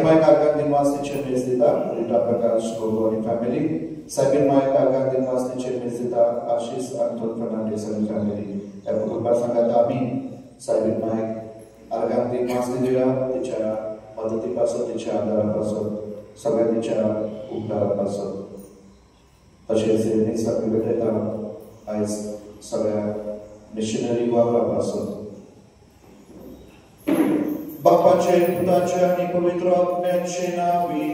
Mike Argandin Mastice Mezdita, Rita Prakash Logo and family. Sabin Mike Argandin Mastice Mezdita, Ashis Anton Fernandez and family. Kutuba Sangatami, Sabin Mike Argandin Mastidira, Ticha, Madati Paso, Ticha, Dara Paso, Sagaticha, Updara Paso. Tashes Nisa Pibeta, Ice Saga, Missionary Wava Paso. Bapa ce puteți ani pămitrat menșinavi.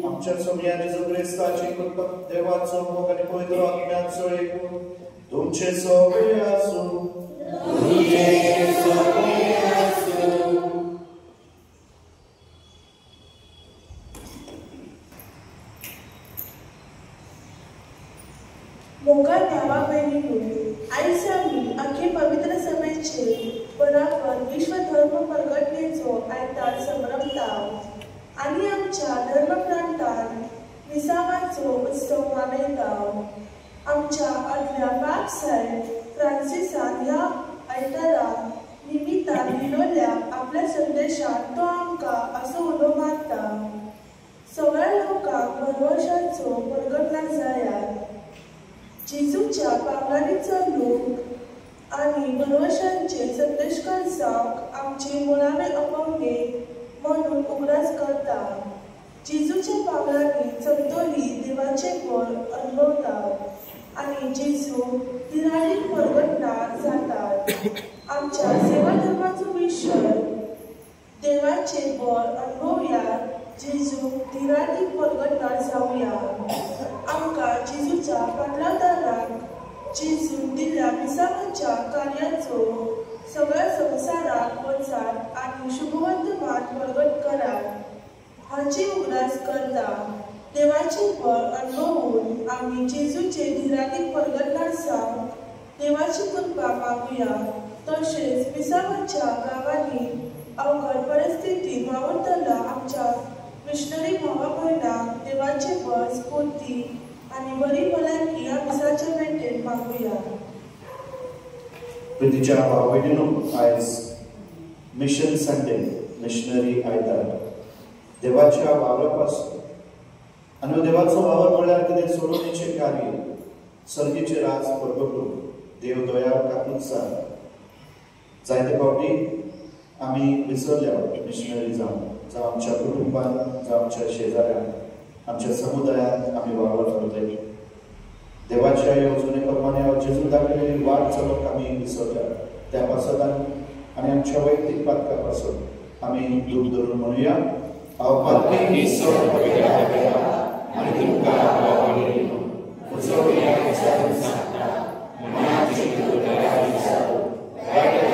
Am cer să mi-a Jezu Hrista, ce cu devață mă care pămitrat mențoicu. Dumce să o viațu. Moga भावा बहिणींनो, आयज आमी आख्खे पवित्र सभेचे बराबर विश्व धर्म प्रगटनेचो आयतार संभ्रमता आनी आमच्या धर्मप्रांतान विसावाचो उत्सव मनयता. आमच्या आदल्या बाब साहेब फ्रांसिसान ह्या आयतारा निमित्तान दिलोल्या आपल्या संदेशात तो आमकां असो उलो मारता. सगळ्या लोकांक भरवशाचो प्रगटना जायात. जेजूच्या पावलांनीचो लोक आनी भरवशांचे संदेशकार जावंक आमचे मुळावे अपंगे म्हणून उगडास करता. जेजूच्या पावलांनी चलतली देवाचे बळ अनुभवतात आनी जेजू दिराळीक प्रगटना जातात. आमच्या सेवा धर्माचो विशय देवाचे बळ अनुभवया. जेजू दिराळीक प्रगटना जावया. आमकां जेजूच्या पाटलादाराक जेजून दिल्ल्या विसावाच्या कार्याचो सगळ्या संवसाराक वचात आनी शुभवर्तमान प्रगट करात हाची उगडास करता. देवाचे बळ अनुभवून आमी जेजूचे धिरानीक प्रगटणार जावंक देवाची कृपा मागुया. तशेंच विसावाच्या गांवांनी अवघड परिस्थितीत वावरतल्या आमच्या मिशनरी भावा भयणांक देवाचे बळ स्फूर्ती आनी बरी भलायकी ह्या विसाच्या भेटेन मागुया. प्रितीच्या भाव भयणींनो, आयज मिशन संडे मिशनरी आयतार देवाच्या वावरापासून आनी देवाचो वावर म्हळ्यार कितें सोडवणेचें कार्य सर्गेचें राज परगटून देव दया काकूचा जायते फावटी आमी विसरल्या मिशनरी जावन जावं आमच्या कुटुंबान जावं आमच्या शेजाऱ्यांक आमच्या समुदायात आमी वावर करतले. देवाच्या येवजणे प्रमाणे जेजू दाखयलेली वाट चलोवंक आमी विसरल्या. त्या पासत आनी आमच्या वैयक्तीक पातका पासत आमी दूख धरून म्हणुया, हांव पातकी ईश्वर पवित्र आनी तुमकां भाव-भयणींनो, म्हजो विनय विचारून सांगता, मनाची तयारी जावं, वायट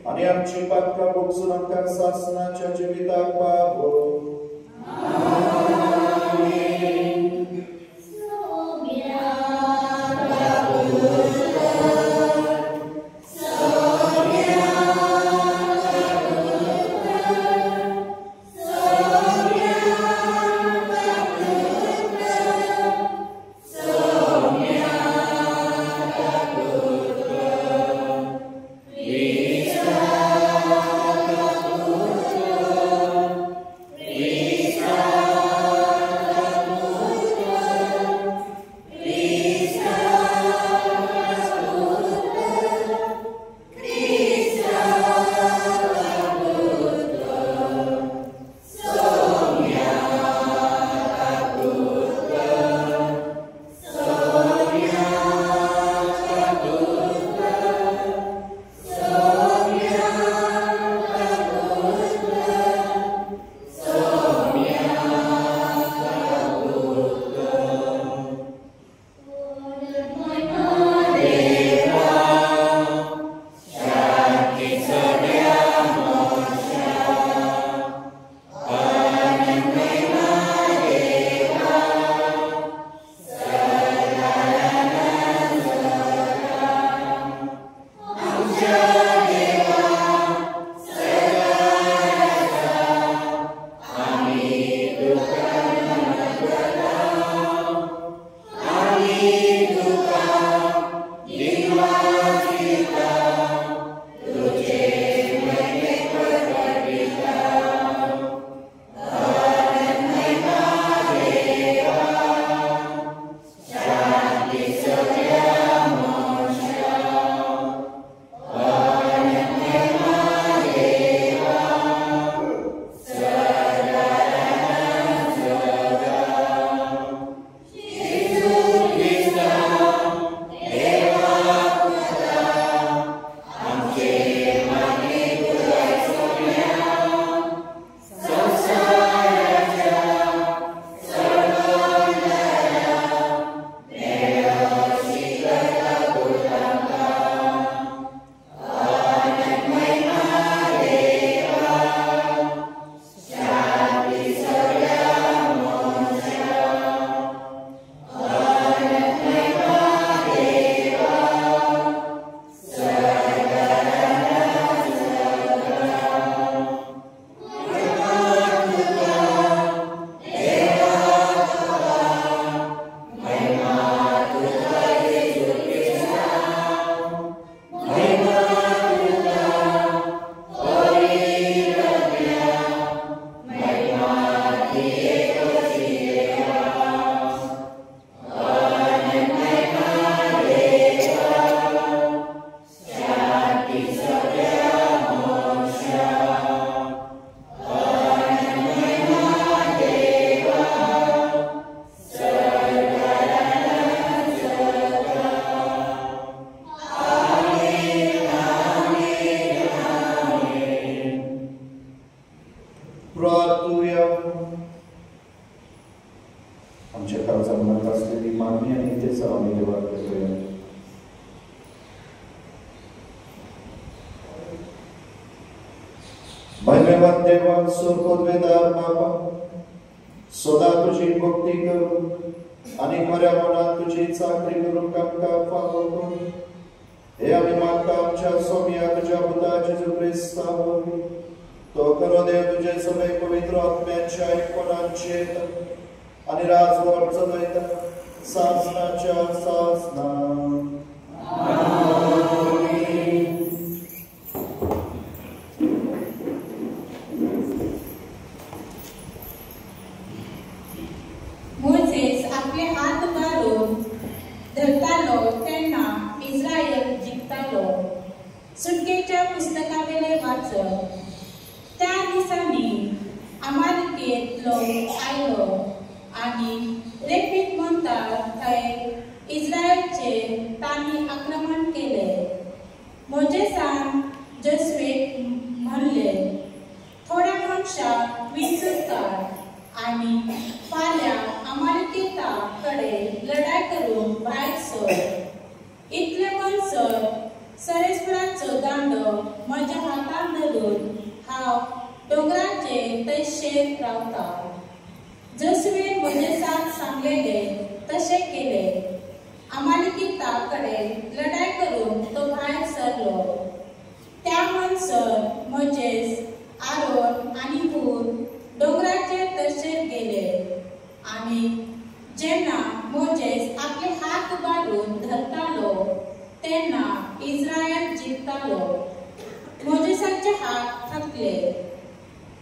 आणि आमची पातका बोगसून आमकां सासणाच्या जिविताक पावो. शिक्षकाचा मनात असलेली मागणी आणि इच्छेचा आम्ही देवाकडे करूया. धन्यवाद देवा, सुखोद्वेदार बाबा, सदा तुझी भक्ती करू आणि खऱ्या मनात तुझी चाकरी करून कामकाज पावतो. हे आम्ही मागता आमच्या स्वामिया तुझ्या बुद्धाचे जो ख्रिस्तावरी तो करो देव तुझे सगळे पवित्र आत्म्याच्या ऐकपणाचे आणि राजवर चलयत सासनाच्या सासना. मोसेस आपले हात काढून धरतालो तेन्ना इस्रायल जिंकतालो. सुटकेच्या पुस्तकावेले वाचत त्या दिसांनी अमालेकीत लोक आयलो आणि रेफीत म्हणतात थंय इस्रायलचे तांणी आक्रमण केले. मोजेसान जोसुएक म्हणले, थोड्या मनशाक विंचून काड आणि फाल्यां अमालेकीता कडे लढाई करून भायर सर. इतले म्हणसर सरेस्पराचो दांडो म्हज्या हातान धरून हांव दोंगराचे तैशेर रावता. जोसुएन मोजेसाक सांगलेले तशें केले. अमालेकीता कडे लढाई करून तो भायर सरलो. त्या म्हणसर मोजेस, आरोन आनी हूर दोंगराचे तैशेर गेले आणि जेन्ना मोजेस आपले हात बांदून धरतालो तेन्ना इस्रायल जिंकतालो. मोजेसाचे हात थकले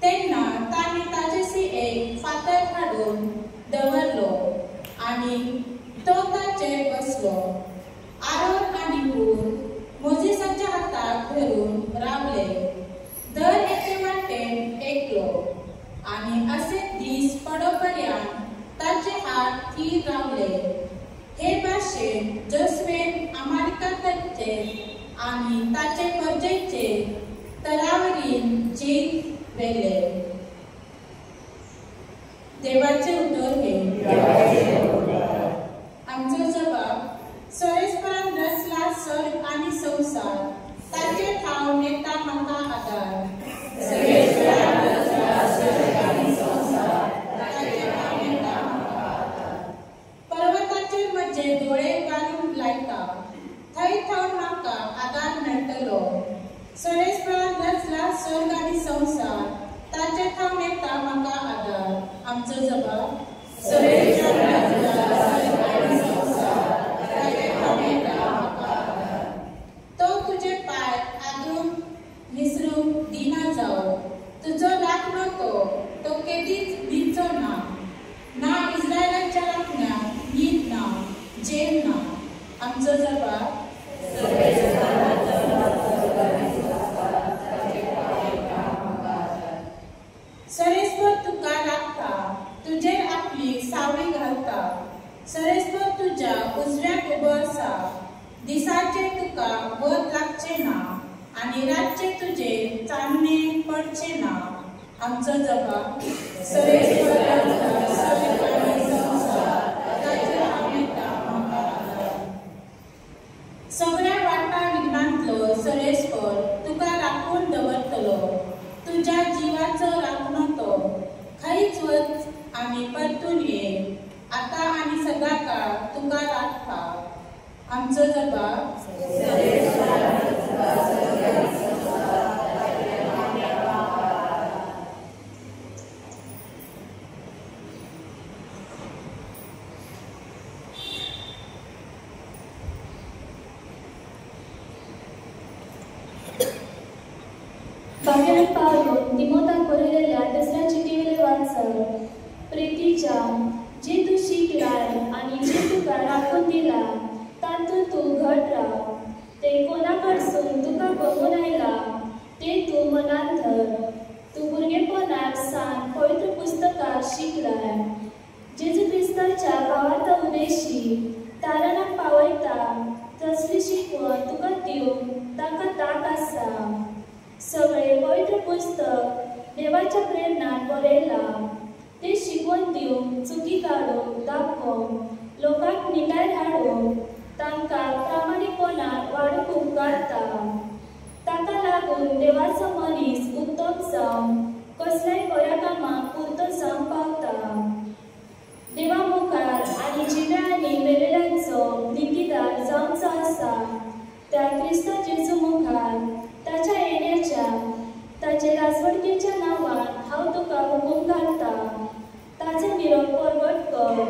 तेन्ना तांणी ताचेसी एक फातर हाडून दवरलो आणि तो ताचेर बसलो. आरोन आनी हूर मोजेसाच्या हाताक धरून रावले. दर एके वाटेन एकलो आणि असे दीस पडोपर्यंत ताचे हात थीर रावले. हे भाशेन जोसुएन अमालेकाचे आणि ताचे फौजेचे तरावरीन जीत वेले. देवाचे उतर हे. आमचो जबाब, सरेस्परान रचला स्वर्ग आणि संसार, ताचे ठाव नेता म्हाका आदार. सरेस्परान रचला स्वर्ग आणि संसार, ताचे ठाव नेता म्हाका आदार. पर्वताचेर म्हजे दोळे घालून लायता, थंय ठाव म्हाका आदार मेळटलो. सरेस्परान रचला स्वर्ग आणि संसार, ताचे ठाव नेता म्हाका आदार. आमचो जबाब, सरेस्परान रचला स्वर्ग आणि संसार, ताचे ठाव नेता म्हाका आदार. तो तुझे पाय आदरून निसरूंक दिना जावं. तुजो राखणो तो केदीच भिंचो ना. ना इस्रायलाच्या राखण्याक न्हीद ना, जेल ना. आमचो जबाब, सरेस्पर तुका राखता, तुजेर आपली सावळी घालता. सरेस्पर तुज्या उजव्याक उबो आसा. दिसाचे तुका वत लागचे ना आणि रातचे तुजे चान्ने पडचे ना. आमचो जबाब, सरेस्पर रचला स्वर्ग आणि संसार, ताचे ठाव नेता म्हाका आदार. सगळ्या वाटा विघ्नांतलो सरेस्पर तुका राखून दवरतलो. तुज्या जीवाचो राखणो तो. खंयच वच आनी परतून ये. आतां आनी सदांकाळ तुका राखता. आमचो जबाब, बाहेर पावून तिमोथाक बरयलेल्या दुसऱ्या चिठीवेले वाचन. प्रितीच्या, जे तू शिकलाय आणि जे तुका राखून दिला तातूंत तू घट राव. ते कोणाकडसून तुका बघून आयला ते तू मनात धर. तू भुरगेपणाक सावन पवित्र पुस्तकात शिकलाय. जेजू क्रिस्ताच्या गांवांत उदेशी तारणाक पावयता तसली शिकवण तुका दिवंक ताका ताक आसा. सगळे पवित्र पुस्तक देवाच्या प्रेरणान बरयला. ते शिकवण दिवंक चुकी काडून दाखोवंक लोकांक निताय हाडूंक तांकां प्रामाणीकपणान वाडूंक उपकारता। ताका लागून देवाचो मनीस उत्तम जावन कसल्याय बऱ्या कामाक पुरतो जावन पावता। देवा मुखार आनी जिवे आनी मेलेल्यांचो नितीदार जावचो आसा त्या क्रिस्त जेजू मुखार ताच्या येण्याच्या ताचे राजवटकेच्या नांवान हांव तुका हुकूम घालता। ताचो निरोप परगट कर,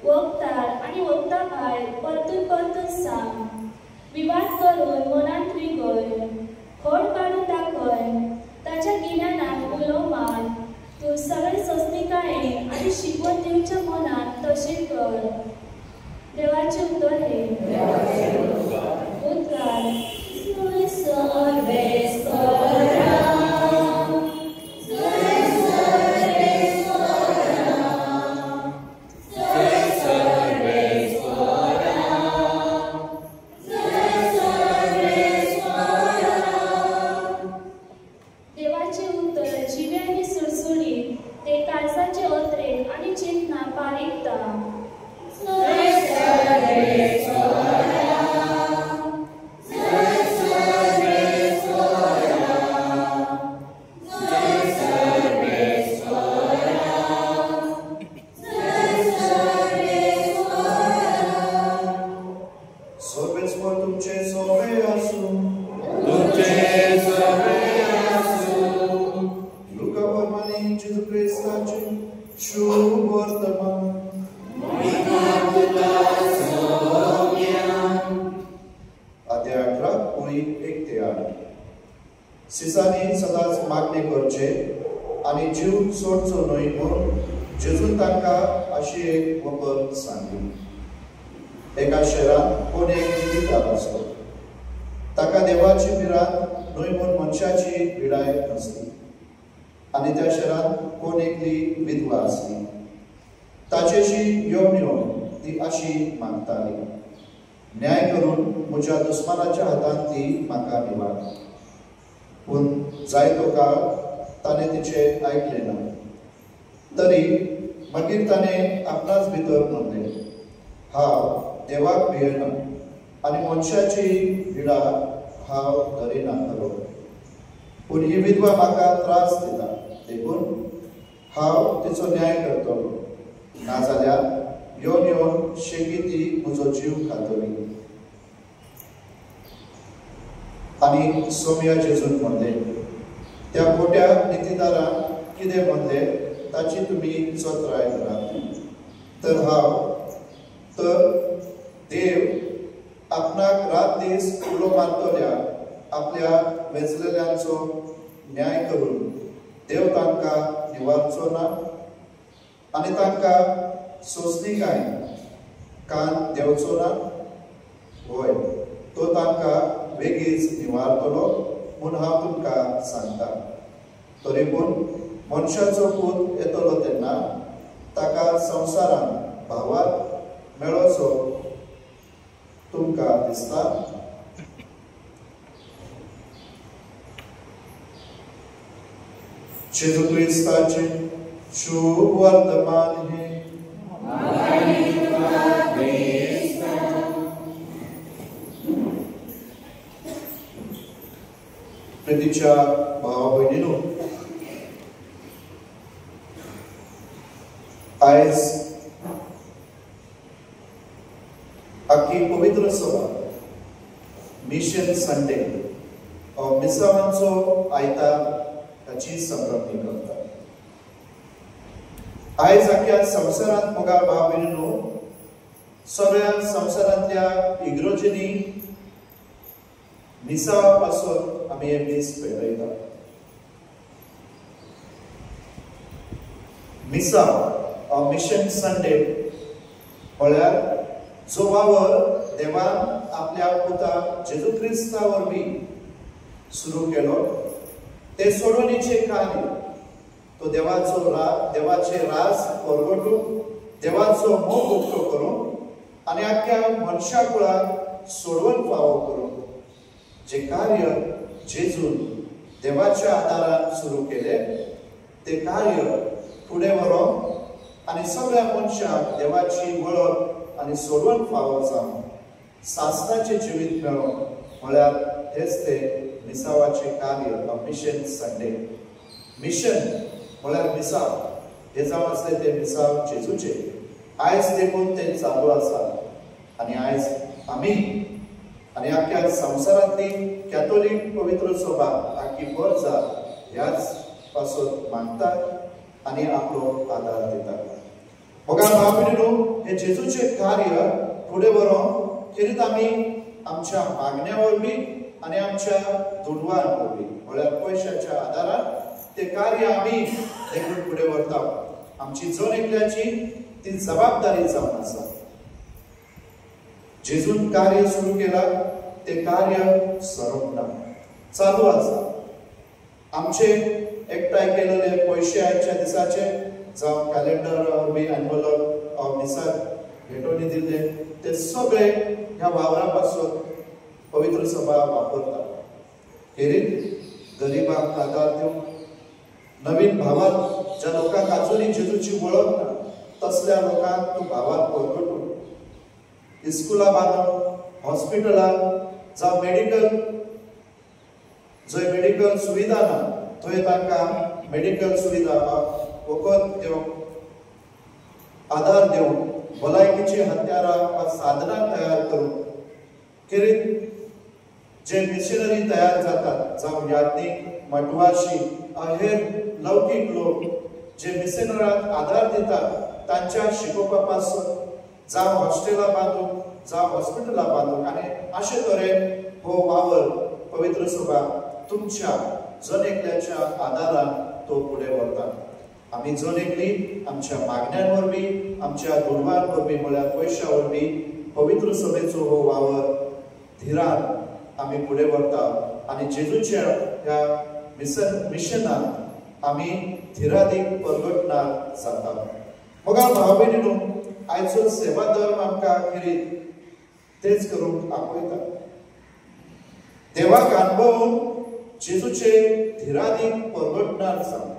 वखदार आनी वखदा भायर परतून परतून सांग। विवाद करून मनांत रिगय, खोड काडून दाखय, ताच्या गिन्यानाक उलो मार। तूं सगळे सोंसणीकायेन आनी शिकवण दिवच्या मनात तशें कर। देवाचे उतर हे उद्गार देवाचे उतर जिवे आनी सुळसुळीत ते काळजाचे ओत्रेक आनी चिंतना पारिकता। सिसांनी सदांच मागणी करचे आनी जीव सोडचो न्हय म्हूण जेजून तांकां अशी एक वखद सांगली। एका शहरांत कोण एक नितीदार आसलो। ताका देवाची पिरांत न्हय म्हूण मनशाची पिडाय नासली आनी त्या शहरांत कोण एकली विधवा आसली। ताचेशी येवन येवन ती अशी मागताली, न्याय करून म्हज्या दुस्मानाच्या हातांत ती म्हाका दिवार। पूण जायतो काळ ताणें तिचे ऐकले ना। तरी मागीर ताणें आपणाच भितर म्हणलें, हांव देवाक भियेना आनी मनशाची पिडा हांव धरिना खरो। पूण ही विधवा म्हाका त्रास दिता देखून हांव तिचो न्याय करतलो, नाजाल्यार येवन येवन शेगी ती म्हजो जीव खातली। आनी सोम्या जेजून म्हणले, त्या मोठ्या नितीदारान कितें म्हणले ताची तुमी चोत्राय करात। तर देव आपणाक रात दीस उलो मारतल्या आपल्या वेचलेल्यांचो न्याय करून देव तांकां निवारचो ना आनी तांकां सोंसणीकाय कान देंवचो ना? होय, तो तांकां बेगीच निवारतलो म्हूण हांव तुमकां सांगता। तरी पूण मनशाचो पूत येतलो तेन्ना ताका संवसारान भावार्थ मेळोचो तुमकां दिसता? जेजू क्रिस्ताचे शुभ वर्तमान हे प्रितीच्या भावा भयणीनो, आयज आख्खी पवित्र सभा मिशन संडे मिसावांचो आयतार हाची संभ्रमणी करता। आयज आख्ख्या संवसारांत मोगा भाव भयणीनो, सगळ्या संवसारांतल्या इग्रोजींनी मिसावा पासून आमी हे दीस पेटयता। मिसाव मिशन संडे म्हळ्यार जो वावर देवान आपल्या पुता जेजू क्रिस्ता वरवीं सुरू केलो ते सोडवणीचे कार्य। तो देवाचे राज परगटून देवाचो मोग उक्तो करून आनी आख्ख्या मनशा कुळाक सोडवण फावो करून जे कार्य जेजून देवाच्या आदारान सुरू केले ते कार्य फुडें व्हरोंक आणि सगळ्या मनशाक देवाची वळख आणि सोडवण फावो जावन सासणाचे जिवीत मेळोवन म्हळ्यार हेच ते मिसावाचे कार्य मिशन संडे. मिशन म्हळ्यार मिसाव हे जावन असले ते मिसाव जेजूचे आयज देखून ते चालू आसा. आणि आयज आमी आणि आख्या संवसारांतली कॅथोलिक पवित्र सभा आख्खी वर्जा ह्याच पासून मागतात आणि आपलो आदार दितात. मोगा भाव भयणीनो, हे जेजूचे कार्य फुडें व्हरोन खेरीत आमी आमच्या मागण्या वरवीं आणि आमच्या दुडवान वरवीं म्हळ्यार पयशाच्या आदारान ते कार्य आमी देखून फुडें व्हरता. आमची जण एकल्याची ती जबाबदारी जावन आसा. जेजून कार्य सुरू केला ते कार्य सोंपना, चालू आसा. आमचे एकठांय केलेले पयशे आयच्या दिसाचे जावं कॅलेंडर वरवीं एनवलप ऑफ दिसाक भेटोनी दिल्ले ते सगळे ह्या वावरा पासून पवित्र सभा वापरता. खेरीत गरिबांक आदार दिवंक, नवीन भावात ज्या लोकांक आजुनी जेजूची वळख ना तसल्या लोकांक तूं भावात परगटून इस्कुलां बांदून, हॉस्पिटलां जावं मेडिकल सुविधा ना थंय तांकां मेडिकल सुविधा वखद दिवंक, आदार दिवंक, भलायकेची हत्यारां साधनां तयार करून खेरीत जे मिशनरी तयार जातात जावं याज्ञीक, मटवाशी हेर लौकीक लोक जे मिशनरांक आदार दितात तांच्या शिकोवपा पासून जावं हॉस्टेलां बांदूंक जावं हॉस्पिटलां बांदूंक आणि अशे तरेन हो वावर पवित्र सभा तुमच्या जण एकल्याच्या आदारान तो फुडें व्हरता. आमी जण एकली आमच्या मागण्यां वरवीं, आमच्या दुडवान वरवीं म्हळ्यार पयशा वरवीं पवित्र सभेचो हो वावर धिरान आमी फुडें व्हरता आणि जेजूच्या ह्या मिशनांत आमी धिरादीक परगटणार जाता. मोगा भाव भयणीनो, आयचो सेवा धर्म आमकां खेरीत तेच करूंक आपयता. देवाक अणभवून जेजूचे धिरादीक परगटणार जावं.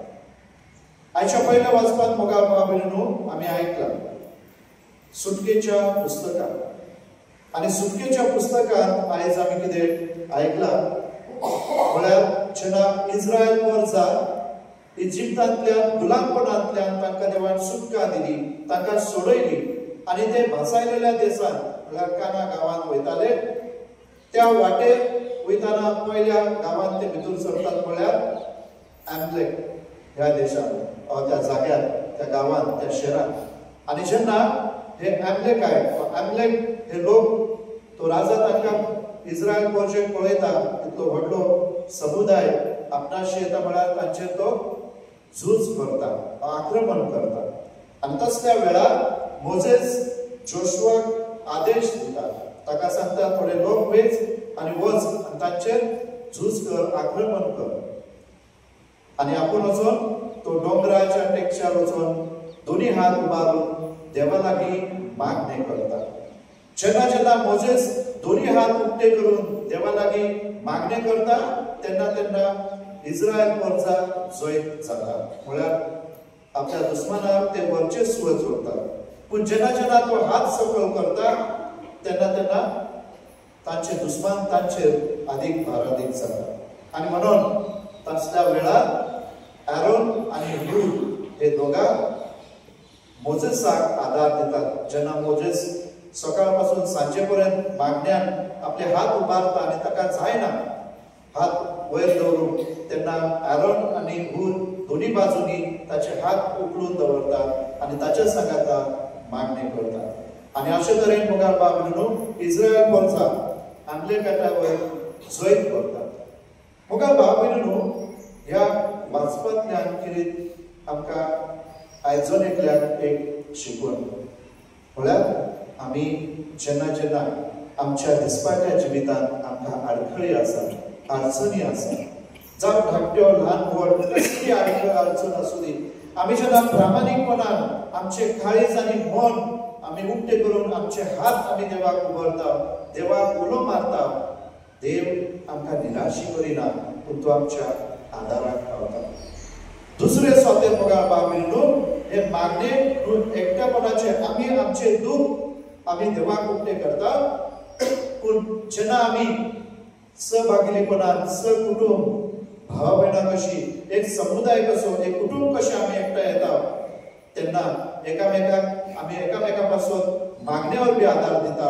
आयच्या पयल्या वाचपांत मोगा भाव भयणीनो आमी आयकलां सुटकेच्या पुस्तकांत. आणि सुटकेच्या पुस्तकांत आयज आमी कितें आयकलां म्हळ्यार जेन्ना इस्रायल वर्जा इजिप्तांतल्यान गुलामपणांतल्यान तांकां देवान सुटका दिली, तांकां सोडयली आणि ते भासायलेल्या देशांत म्हळ्यार काना गांवांत वयताले. त्या वाटेर वयताना पयल्या गांवांत ते भितर सरतात म्हळ्यार एमलेक ह्या देशांत त्या जाग्यार, त्या गांवांत, त्या शहरांत. आणि जेन्ना हे एमलेक हे लोक तो राजा तांकां इस्रायल वर्जेक पळयता तितलो व्हडलो समुदाय आपणाशी येता म्हळ्यार तांचेर तो झूज करता, आक्रमण करता. आणि तसल्या वेळार मोजेस जोशुआक आदेश दिता, ताका सांगता थोडे लोक वेच आणि वच आणि तांचेर झूज कर, आक्रमण कर. आणि आपूण वचून तो डोंगराच्या टेकच्यार वचून दोन्ही हात उबारून देवा लागीं मागणे करता. जेन्ना जेन्ना मोजेस दोन्ही हात उक्ते करून देवा लागीं मागणे करता तेन्ना इस्रायल वर्जा जैत जाता. म्हळ्यार आपल्या दुस्मानाक ते वर्चस्व जोडटा. पूण जेन्ना जेन्ना तो हात सकयल करता तेन्ना तांचे दुस्मान तांचेर अधिक भारादीक जाता. आणि म्हणून तसल्या वेळार आरोन आणि हूर हे दोगां मोजेसाक आदार दितात. जेन्ना मोजेस सकाळ पासून सांजे पर्यंत मागण्यान आपले हात उबारता आणि ताका जायना हात वयर दवरूंक तेन्ना आरोन आणि हूर दोन्ही बाजूनी ताचे हात उखलून दवरतात आणि ताचे सांगाता मागणे करतात. आणि अशे तरेन मोगाळ बाबूनो इस्रायल वर्जा आमले काटावर जैत करतात. मोगाळ बाबूनो ह्या वाचपांतल्यान कितें आमकां आयजन एकल्याक एक शिकवण म्हळ्यार आमी जेन्ना जेन्ना आमच्या दिसपाट्या जिवितांत आमकां आडखळी आसा, अडचणी आसा, जावं धाकट्यो ल्हान व्हड कसली अडचण आसूं दी, आमी जेन्ना प्रामाणीकपणान आमचे काळीज आनी मन आमी उक्ते करून आमचे हात आमी देवाक उबरता, देवाक उलो मारता, देव आमकां निराशी करिना पूण तो आमच्या आदाराक पावता. दुसरे स्वातेर मोगाळ बाबीनो हे मागणे एकट्यापणाचे आम्ही आमचे दुःख आम्ही देवाक उक्ते करता पूण जेन्ना आम्ही सहभागिलीपणान सहकुटुंब भावा भयणां कशी एक समुदाय कसो एक कुटुंब कशें आम्ही एकठांय येता तेन्ना एकामेकाक आम्ही एकामेकापासून मागण्यावर बी आदार दिता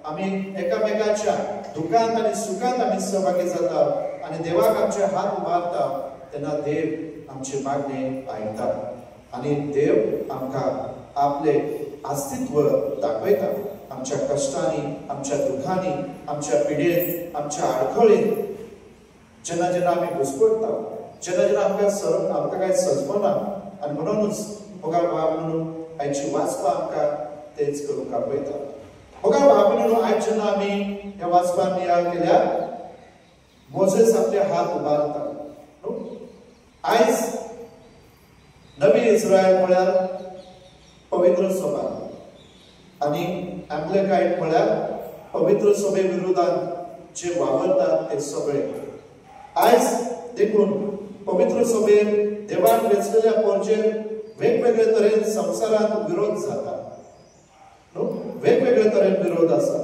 आम्ही एकामेकाच्या दुखांत आणि सुखांत आम्ही सहभागी जाता आणि देवाक आमचे हात उबारता तेन्ना देव आमचे मागणे आयकता आणि देव आमकां आपले अस्तित्व दाखयता आमच्या कष्टांनी आमच्या दुखांनी आमच्या पिडेत आमच्या आडखळीत जेन्ना जेन्ना आम्ही घुसपडटा जेन्ना जेन्ना आमकां काय सजमना आणि म्हणूनच होगार भाव म्हणून आयची वाचपां आमकां तेच करूंक आपयता होगार भाव म्हणून आयज जेन्ना आमी ह्या वाचपान नियाळ केल्या मोसेस आपले हात उबारता आयज नवी इस्रायल म्हळ्यार पवित्र सभा आणि एम्प्लिफाइड म्हळ्यार पवित्र सभे विरोधात जे वावरतात ते सगळे आयज देखून पवित्र सभेत देवान वेचलेल्या पोरचेर वेगवेगळे तरेन संसारात विरोध जाता वेगवेगळे तरेन विरोध आसा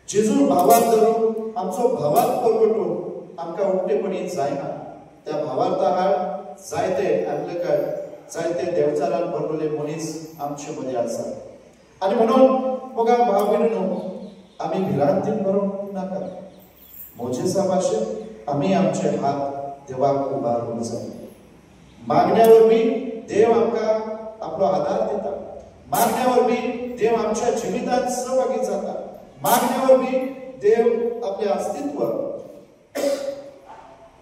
जेजू भावात धरून आमचो भावात परगटून आमकां उक्तेपणी जायना त्या भावार्था आड जायते एम्प्लिफाइड जायते देवचारान भरलेले मनीस आमचे मध्ये आसात आणि म्हणून मोगा भाव भयणीनो आम्ही भिरांतीन भरूंक नाका मोजेसा भाशेन आम्ही आमचे हात देवाक उबारूंक जाय मागण्यावर बी देव आमकां आपलो आदार दिता मागण्यावर बी देव आमच्या जिवितांत सहभागी जाता मागण्यावर बी देव आपले अस्तित्व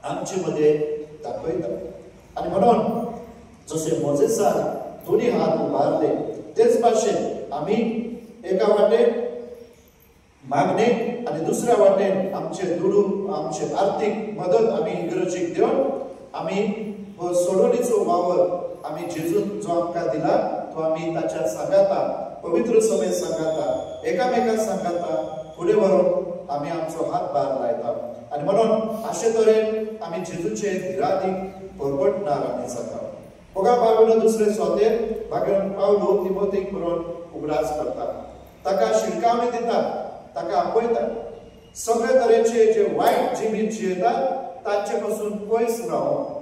आमचे मध्ये दाखयता आणि म्हणून जसे मोजेसान दोन्ही हात उबारले तेच भाशेन आम्ही एका वाटेन मागणे आणि दुसऱ्या वाटेन आमचे दुडू आमचे आर्थिक मदत आम्ही इगर्जेक देऊन आम्ही सोडवणीचो वावर आम्ही जेजून जो आमकां दिला तो आम्ही ताच्या सांगाता पवित्र सभेत सांगाता एकामेकाक सांगाता फुडें व्हरून आम्ही आमचो हात भार लायता आणि म्हणून अशे तरेन आम्ही जेजूचे धीरादीक परगटणार आमी जाता होगा बाबून दुसरे सोतेर भागन पावलो तिमोथीक बरोवन उगडास करता ताका शिणकावणी दिता ताका आपयता सगळे तरेचे जे वायट जिमीत जियेतात तांचे पासून पयस रावून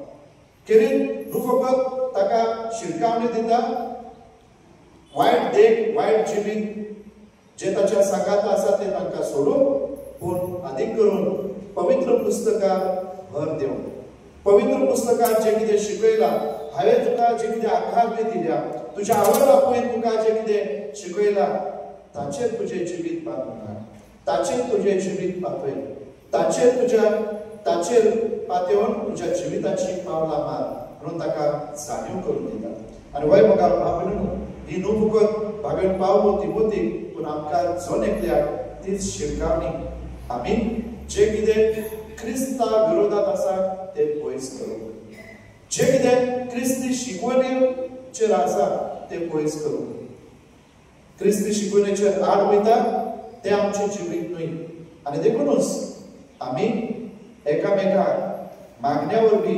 खेरीत न्हू फकत ताका शिणकावणी दिता वायट देख वायट जिमीत जे ताच्या सांगात आसा ते तांकां सोडून पूण अधिक करून पवित्र पुस्तकां भर दिवन पवित्र पुस्तकांत जे कितें शिकयलां हांवें तुका जे कितें आख्यान दिल्या तुज्या आवय बापून तुका जे कितें शिकयलां ताचेर तुजें जिवीत पातून ताचेर तुजें जिवीत पातय ताचेर पातयेवन तुज्या जिविताची पावलां मार म्हणून ताका जाणीव करून दिता आणि वय म्हाका भावण ही न्हू फकत भागन पावलो तिमोथीक पूण आमकां जण एकल्याक तीच शिणकावणी आमी जे कितें क्रिस्ता विरोधात आसा ते पयस करूं जे कितें क्रिस्ती शिकवणेचेर आसा ते पयस करूं क्रिस्ती शिकवणेचेर आड वयता ते आमचे जिवीत न्हय आनी देखूनच आमी एकामेकाक मागण्यावर बी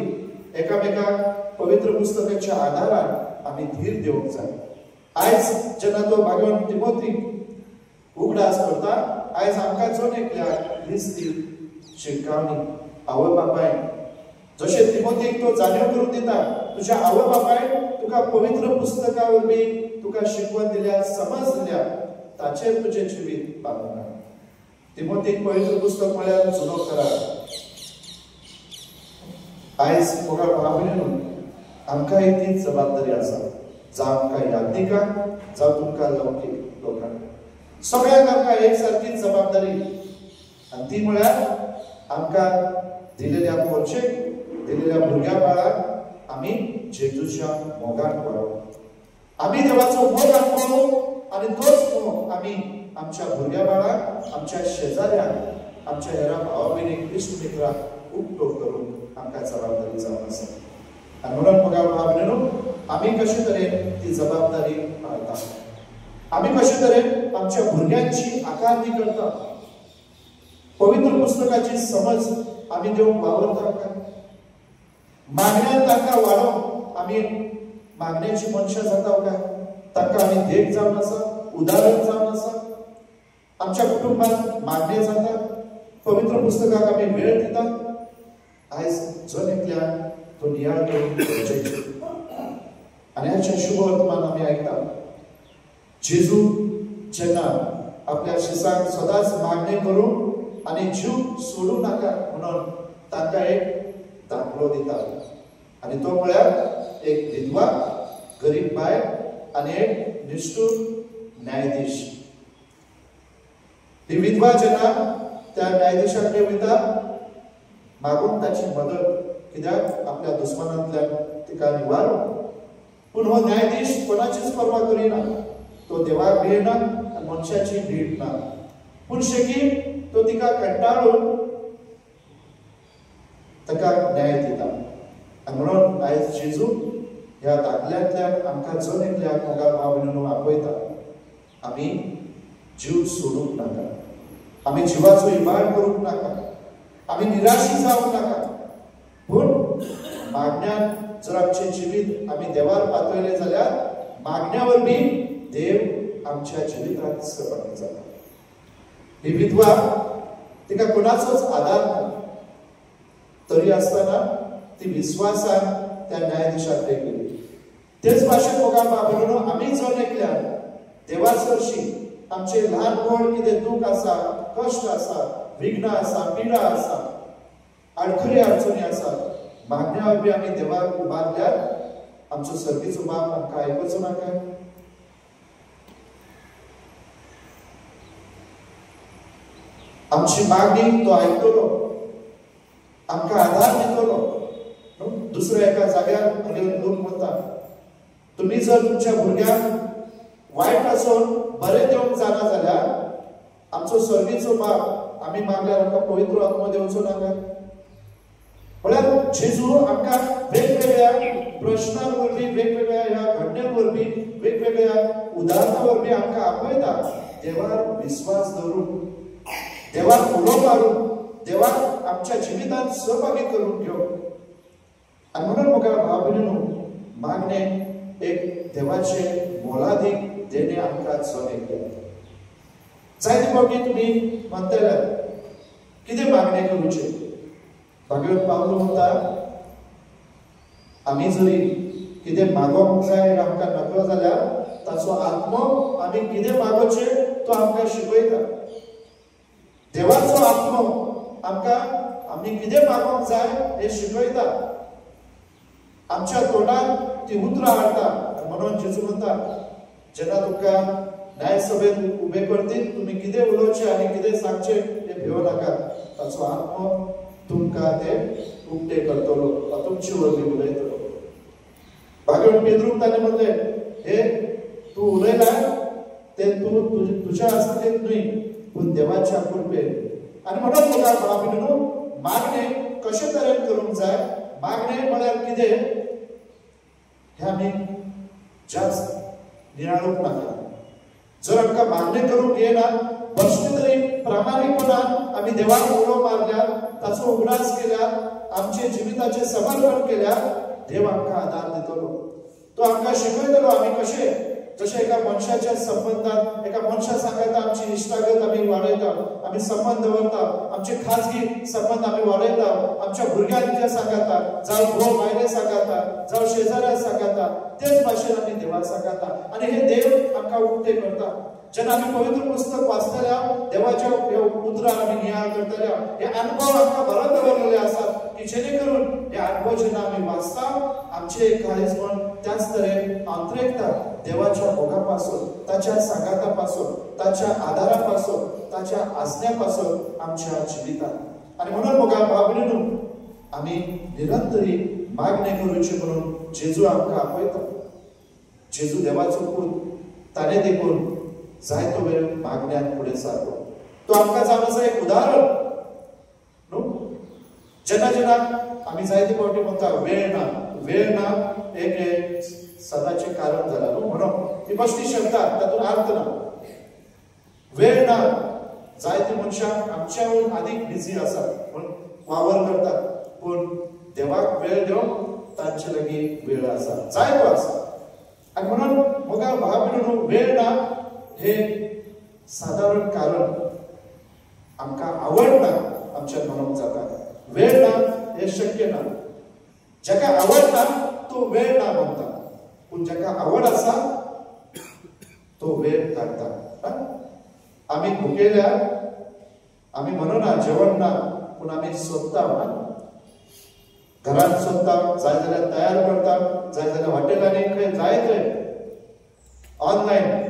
एकामेकाक पवित्र पुस्तकाच्या आधारान आमी धीर दिवंक जाय आयज जेन्ना तो भागवन तिमोथीक उगडास करता आयज आमकां जण एकल्याक क्रिस्ती शिणकावणी आवय बापाय जशे तिमोथीक तो जाणीव करून दिता तुज्या आवय बापाय तुका पवित्र पुस्तका वरवीं तुका शिकवण दिल्या समज दिल्या ताचेर तुजें जिवीत बांदून तिमोथीक पवित्र पुस्तक म्हळ्यार जुनो करार आयज मोगा भावनेन आमकां तीच जबाबदारी आसा जावं आमकां याज्ञिकांक जावं तुमकां लौकीक लोकांक सगळ्यांक आमकां एक सारकीच जबाबदारी आनी ती म्हळ्यार आमकां दिलेल्या पोरचेक दिलेल्या भुरग्या बाळाक आमी जेजूच्या मोगान पळोवप आमी देवाचो मोग आंकलो आनी तोच मोग आमी आमच्या भुरग्या बाळाक आमच्या शेजाऱ्याक आमच्या हेरा भावा भयणीक इश्ट मित्राक उक्तो करूंक आमकां जबाबदारी जावन आसा आनी म्हणून मोगा भावनेनो आमी कशे तरेन ती जबाबदारी पाळटा आमी कशे तरेन आमच्या भुरग्यांची आकारणी करता पवित्र पुस्तकाची समज आमी देवूंक वावरता काय मागण्यांत तांकां वाडोवंक आमी मागण्याची मनशा जाता काय ताका आम्ही देख जावन आसा उदाहरण जावन आसा आमच्या कुटुंबात मागणे जाता पवित्र पुस्तकाक आम्ही वेळ दितात आयज जण एकल्या तो नियाळ करून घेवचें आणि ह्याचे शुभ वर्तमान आम्ही ऐकता जेजू जेन्ना आपल्या शिसाक सदांच मागणे करून आणि जीव सोडू नाका म्हणून तांकां एक दाखलो दिता आणि तो म्हळ्यार एक विधवा गरीब बाय आणि एक निष्ठुर न्यायाधीश ही विधवा जेन्ना त्या न्यायाधीशाकडे वयता मागून ताची मदत कित्याक आपल्या दुस्मनांतल्यान तिका निवारो पूण हो न्यायाधीश कोणाचीच पर्वा करिना तो देवाक भियेना आनी मनशाची भीड ना पूण शेकी तो तिका कंटाळून ताका न्याय दिता आनी म्हणून आयज जेजू ह्या दाखल्यांतल्यान आमकां जण एकल्याक मोगा भाव भयणीनो आपयता आमी जीव सोडूंक नाका आमी जिवाचो इबाड करूंक नाका आमी निराशी जावंक नाका पूण मागण्यान जर आमचे जिवीत आमी देवार पातळले जाल्यार मागण्या वरवी देव आमच्या जिवितांत सहभागी जाता ही विधवा तिका कोणाचोच आधार ना तरी आसतना ती विश्वासान त्या न्यायाधीशाकडे गेली तेच भाशेन मोगा बाबलो आमी जण एकल्यान देवा सरशी आमचे ल्हान व्हड कितें दूख आसा कश्ट आसा विघ्न आसा पिडा आसा आडखळी अडचणी आसा मागण्या वरवी आमी देवाक उबारल्यार आमचो सर्गीचो बाप आमकां आयकचो ना काय आमची मागणी तो आयकतलो आमकां आधार दितलो दुसऱ्या एका जाग्यार लोक म्हणटा तुम्ही जर तुमच्या भुरग्यांक वायट आसून बरें दिवंक जाना जाल्यार आमचो सर्गीचो बाप आमी मागल्यार आमकां पवित्र आत्मा दिवचो ना काय म्हळ्यार जेजू आमकां वेगवेगळ्या प्रश्नां वरवीं वेगवेगळ्या ह्या घडण्यां वरवीं वेगवेगळ्या उदाहरणां वरवीं आमकां आपयता देवार विश्वास दवरून देवाक उलो मारून देवाक आमच्या जिवितांत सहभागी करून घेवप आनी म्हणून म्हाका भाव भयणीनो मागणे एक देवाचे मोलादीक देणे आमकां जण जायते फावटी तुमी म्हणटले कितें मागणे करूचे भगवंत पावलो म्हणटा आमी जरी कितें मागोवंक जाय आमकां नकळो जाल्यार ताचो आत्मो आमी कितें मागोवचे तो आमकां शिकयता देवाचो आत्मो आमकां आमी कितें मागोवंक जाय हे शिकयता आमच्या तोंडात ती उतरां हाडटा म्हणून जेजू म्हणटा जेन्ना तुमकां न्यायसभेत उबे करतील तुमी कितें उलोवचें आनी कितें सांगचें हें भिवो नाका ताचो आत्मो तुमकां ते उक्ते करतलो वा तुमचे वरवीं उलयतलो भागवत पेद्रूक ताणें म्हणलें हे तूं उलयला तें तूं तुज्या आसतेत न्हय पूण देवाच्या कृपेन आनी म्हणून म्हाका भाव भयणीनो मागणे कशे तरेन करूंक जाय मागणे म्हळ्यार कितें हे आमी जास्त निराळूंक नाका जर आमकां मागणे करूंक येना बश्टे तरेन प्रामाणीकपणान आमी देवाक उलो मारल्यार ताचो उगडास केल्यार आमचे जिविताचें समर्पण केल्यार देव आमकां आदार दितलो तो आमकां शिकयतलो आमी कशे जशे एका मनशाच्या संबंधात एका मनशा सांगता आमची इश्टागत आमी वाडयता आमी संबंध दवरता आमचे खाजगी संबंध आमी वाडयता आमच्या भुरग्यांक जे सांगता जावं घोव बायले सांगता जावं शेजाऱ्याक सांगता तेच भाशेन आमी देवाक सांगता आनी हे देव आमकां उक्ते करता जेन्ना आमी पवित्र पुस्तक वाचतल्या देवाच्या उतरां आमी नियाळ करतल्या हे अनुभव आमकां बरो दवरलेले आसात की जेणे करून हे अनुभव जेन्ना आमी वाचता आमचे काळीजपण त्याच तरेन आंतरिकता देवाच्या भोगा पासून ताच्या सांगाता पासून ताच्या आदारा पासून ताच्या आज्ञा पासून आमच्या जिवितांत आनी म्हणून मोगा भाव भयणीनो आमी निरंतरी मागणे करूचे म्हणून जेजू आमकां आपयता जेजू देवाचो पूत ताणें देखून जायतो वेळ मागण्यात फुडें सारलो तो आमकां जावन आसा एक उदाहरण न्हू जेन्ना जेन्ना आमी जायते फावटी म्हणटा वेळ ना एक सदाचें कारण जालां न्हू म्हणून ही बश्टी शब्दां तातूंत अर्थ ना वेळ ना जायते मनशांक आमच्याहून आदीक बिजी आसात पूण वावर करतात पूण देवाक वेळ दिवंक तांचे लागीं वेळ आसा जायतो आसा आणि म्हणून मग भाव भयणीनो वेळ ना हे साधारण कारण आमका आवड ना आमच्या मनात जाता, वेळ ना हे शक्य ना. ज्याका आवड ना तो वेळ ना म्हणता, पण ज्याका आवड असा तो वेळ काढता. आम्ही भुकेल्या आम्ही म्हणू ना जेवण ना, पण आम्ही सोदता ना, घरात सोदता, जाय जाल्यार तयार करता, जाय जाल्यार हॉटेलांनी खंय जाय थंय ऑनलाईन,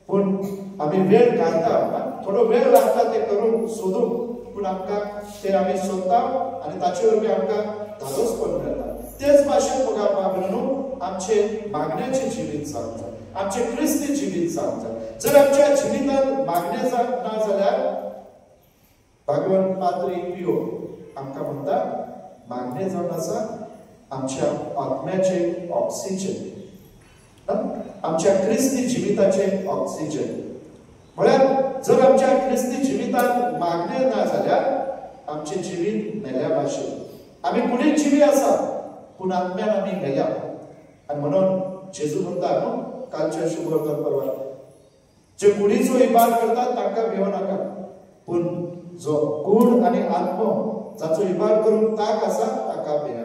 पण आम्ही वेळ काढता. थोडो वेळ लागता ते करून सोदून, पण आमकां ते आम्ही सोदता आणि ताचे वरवीं आमकां धाडोस पण मेळटा. तेच भाशेन बघा बाबरांनो आमचे मागण्याचे जिवीत जावंक जाय, आमचे क्रिस्ती जिवीत जावंक जाय. जर आमच्या जिवितांत मागणे ना जाल्यार भगवान पाद्री पियो आमकां म्हणटा मागणे जावन आसा आमच्या आत्म्याचे ऑक्सिजन, आमच्या क्रिस्ती जिविताचे ऑक्सिजन. म्हळ्यार जर आमच्या क्रिस्ती जिवितांत मागणे ना जाल्यार आमचे जिवीत मेल्या भाशेन. आम्ही कुडीत जिवी आसा पूण आत्म्यान आम्ही मेल्या. आणि म्हणून जेजू म्हणटा न्हू कालच्या शुभवर्तन पर्वात, जे कुडीचो इबार करतात तांकां भिवो नाका, पूण जो कूड आणि आत्मो जाचो इबार करून ताक आसा ताका भिया.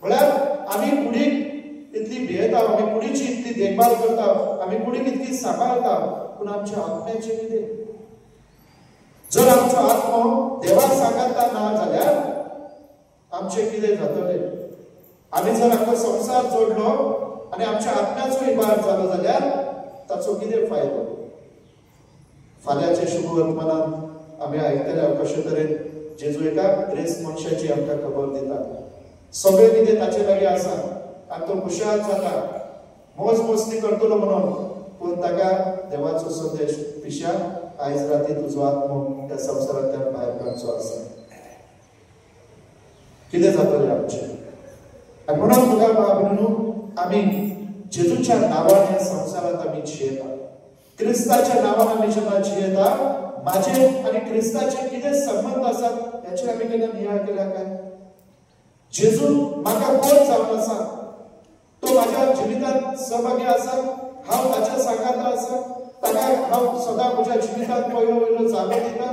म्हळ्यार आम्ही कुडीक इतली भियेता, आम्ही कुडीची इतली देखभाल करता, आम्ही कुडीक इतली सांबाळता, पूण आमच्या आत्म्याचे कितें? जर आमचो आत्मो देवा सांगाता ना जाल्यार आमचे कितें जातले? आम्ही जर आमचो संसार जोडलो आणि आमच्या आत्म्याचो इबार जालो जाल्यार ताचो कितें फायदो? फाल्यांच्या शुभ वर्तमानांत आम्ही आयकतले कशे तरेन जेजू एका ग्रेस मनशाची आमकां खबर दिता. सगळें कितें ताचे लागीं आसा आनी तो खुशाल जाता, मोज मस्ती करतलो म्हणून, पूण ताका देवाचो संदेश पिश्या आयज राती तुजो आत्मो ह्या संवसारांतल्यान भायर काडचो आसा. कितें जातलें आमचें? आनी म्हणून तुका बाबरांनो आमी जेजूच्या नांवान ह्या संवसारांत आमी जियेता, क्रिस्ताच्या नांवान आमी जेन्ना जियेता, माझे आणि क्रिस्ताचे कितें संबंध आसात याचेर आमी केन्ना नियाळ केला काय? जेजू म्हाका कोण जावन आसा, तो माझ्या जिवितांत सहभागी आसा, हांव ताच्या सांगाता आसा, ताका हांव सदां म्हज्या जिवितांत पयलो जागो दिता.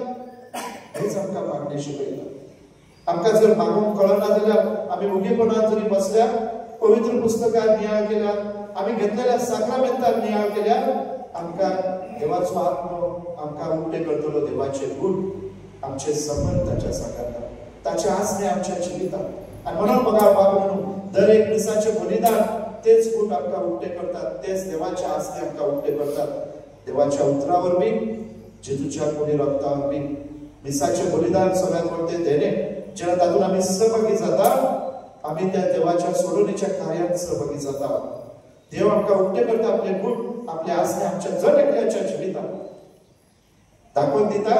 हेच आमकां मागणे शिकयता. आमकां जर मागूंक कळना जाल्यार आमी उगेपणान जरी बसल्यार, पवित्र पुस्तकांत नियाळ केल्यार, आमी घेतलेल्या साक्रामेंतांत नियाळ केल्यार आमकां देवाचो आत्मो आमकां उक्ते करतलो. देवाचे गूण आमचे संबंध ताच्या सांगाता, ताचे आसने आमच्या जिवितांत. आणि म्हणून बघा बाबरांनो दर एक दिसाचे बलिदान तेच गूण आमकां उक्ते करतात, तेच देवाचे आसने आमकां उक्ते करतात. देवाच्या उतरावर बी, जेजूच्या कोणी रक्तावर बी. मिसाचे बलिदान सगळ्यात व्हडलें देणे, जेन्ना तातूंत आमी सहभागी जाता, आमी त्या देवाच्या सोडवणेच्या कार्यांत सहभागी जाता. देव आमकां उक्ते करता आपले गूण, आपले आसने आमच्या जण एकल्याच्या जिवितांत दाखोवन दिता.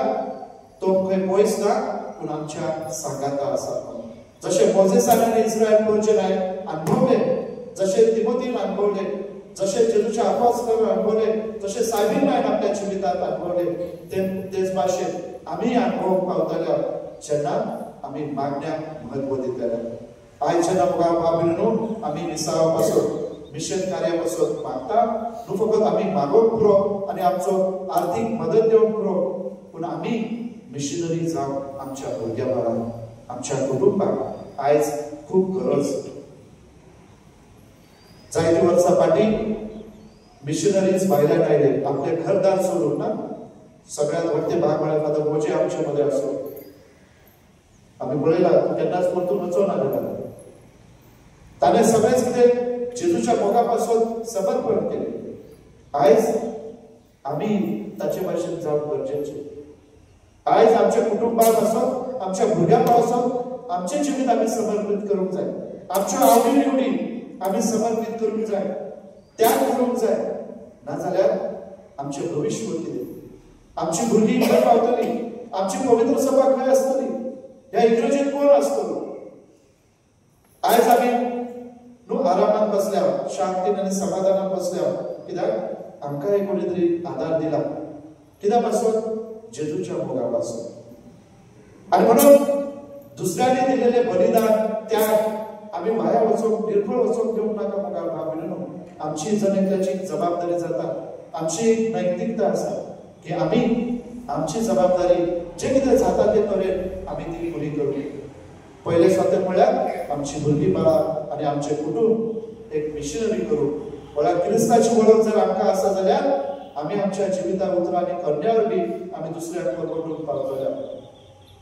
तो खंय पयस ना, पूण आमच्या सांगाता आसा. जशे मोजेसाने इस्रायल प्रजेन अनुभवले, जशे तिमोथीन अनुभवले, जशे जेजूच्या अपोस्तलांनी अनुभवले, जशे सायबीनान आपल्या जिवितांत अनुभवले, तेच भाशेन आमी अनुभव पावतले जेन्ना आमी मागण्याक महत्व दितले. आयज जेन्ना बाबरांनो आमी विसावा पासून मिशन कार्या पासून मागता, न्हू फकत आमी मागोवंक पुरो आनी आमचो आर्थीक मदत दिवंक पुरो, पूण आमी मिशनरी जावन आमच्या भुरग्या बाळांक, आमच्या कुटुंबाक आयज खूब गरज. जायती वर्सां फाटीं मिशनरीज भायल्यान आयले, आपले घरदार सोडून ना. सगळ्यात व्हडले भाग म्हळ्यार फादर मोजे आमचे मदें आसो. आमी पळयला तूं केन्नाच परतून वचो ना जाल्यार ताणें सगळेंच कितें जेजूच्या मोगा पासून समर्पण केलें. आयज आमी ताचे भाशेन जावप गरजेचें. आयज आमच्या कुटुंबाक आसत, आमच्या भुरग्यांक आसत, आमचें जिवीत आमी समर्पीत करूंक जाय. आमच्यो आवडी निवडी आमी समर्पीत करूंक जाय, त्याग करूंक जाय. नाजाल्यार आमचें भविश्य कितें? आमची भुरगीं खंय पावतली? आमची पवित्र सभा खंय आसतली? ह्या इग्रेजीत कोण आसतलो? आयज आमी न्हू आरामात बसल्या, शांतीन आनी समाधानान बसल्या, कित्याक आमकां एक कोणी तरी आदार दिला. कित्याक पासून? जेजूच्या मोगा पासून. आनी म्हणून दुसऱ्यांनी दिलेले बलिदान त्याग आमी वाया वचोवंक, निर्फळ वचोवंक दिवंक नाका मोगा बाबरांनो. आमची जणेकल्याची जबाबदारी जाता, आमची नैतिकता आसा की आमी आमची जबाबदारी जे कितें जाता ते तरेन आमी ती पुरी करूं. पहिले सत्य म्हळ्यार आमची भुरगीं बाळां आनी आमचे कुटुंब एक मिशनरी करूं. म्हळ्यार क्रिस्ताची वळख जर आमकां आसा जाल्यार आमी आमच्या जिविता उतरांनी करण्या वरवीं आमी दुसऱ्याक परवडूंक पावतले.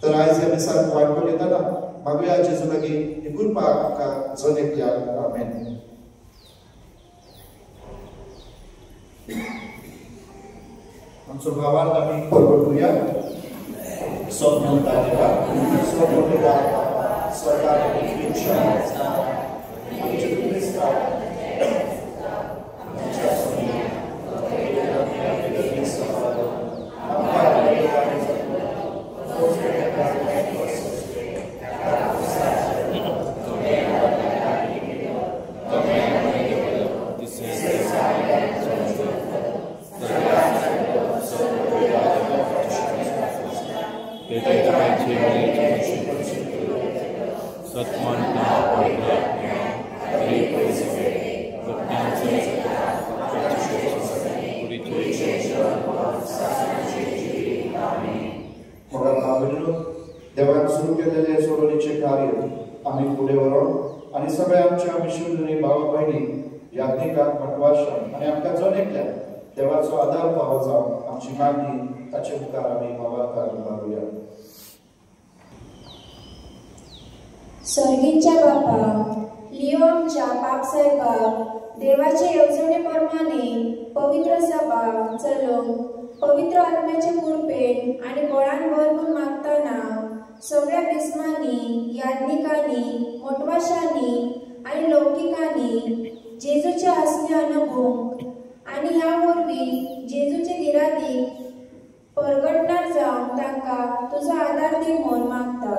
तर आयज ह्या दिसाक वांटो घेतना मागुया जेजू लागीं ही कृपा आमकां जनेकल्याक. आमेन. आमचो भावार्थ आमी परवडुया. सोपमोता देवा, सोपमोता स्वर्गांत पृथ्वीच्या आमचे क्रिस्ता आमच्या सोन्या देवान सुरू केलेले सोडवणीचे कार्य आम्ही पुढे व्हरोन आणि सगळ्या आमच्या मिशनरी भाव भयणी याज्ञिकांक मठवाशन आणि आमकां जनेकल्या देवाचो आदार फावो जावन आमची मागणी ताचे मुखार आमी भावार्थाक मागुया. सर्गीच्या बापा, लिओ आमच्या पापसाहेबाक देवाचे येवजणे प्रमाणे पवित्र सभा चलोवंक पवित्र आत्म्याचे कृपेन आणि बळान भरपूर मागताना सगळ्या बिस्मांनी, याज्ञिकांनी, मोटवाशांनी आणि लौकिकांनी जेजूचे आसने अनुभवंक आणि ह्या वरवीं जेजूचे गिरातीक परगटणार जावन तांकां तुजो आदार दी म्हूण मागता.